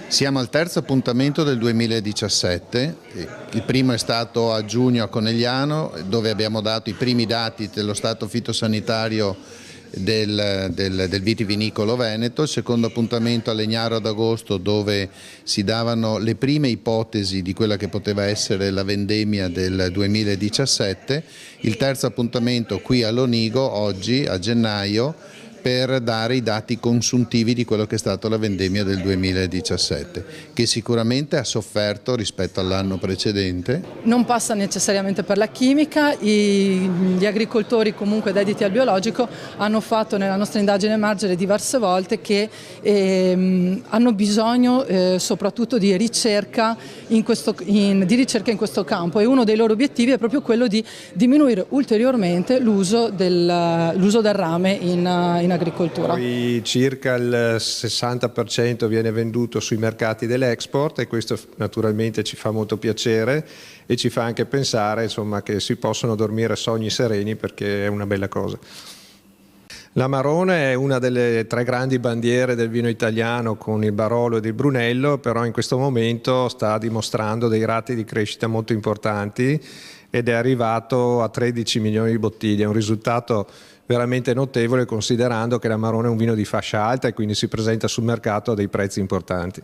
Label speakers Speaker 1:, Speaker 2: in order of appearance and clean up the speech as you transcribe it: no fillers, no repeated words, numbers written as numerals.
Speaker 1: Siamo al terzo appuntamento del 2017, il primo è stato a giugno a Conegliano, dove abbiamo dato i primi dati dello stato fitosanitario del vitivinicolo veneto. Il secondo appuntamento a Legnaro ad agosto, dove si davano le prime ipotesi di quella che poteva essere la vendemmia del 2017. Il terzo appuntamento qui a Lonigo oggi a gennaio, per dare i dati consuntivi di quello che è stata la vendemmia del 2017, che sicuramente ha sofferto rispetto all'anno precedente.
Speaker 2: Non passa necessariamente per la chimica, gli agricoltori comunque dediti al biologico hanno fatto nella nostra indagine emergere diverse volte che hanno bisogno soprattutto di ricerca in questo campo, e uno dei loro obiettivi è proprio quello di diminuire ulteriormente l'uso del rame in agricoltura.
Speaker 3: Poi circa il 60% viene venduto sui mercati dell'export, e questo naturalmente ci fa molto piacere e ci fa anche pensare, insomma, che si possono dormire sogni sereni, perché è una bella cosa. L'Amarone è una delle tre grandi bandiere del vino italiano, con il Barolo ed il Brunello, però in questo momento sta dimostrando dei rati di crescita molto importanti ed è arrivato a 13 milioni di bottiglie, un risultato veramente notevole considerando che l'Amarone è un vino di fascia alta e quindi si presenta sul mercato a dei prezzi importanti.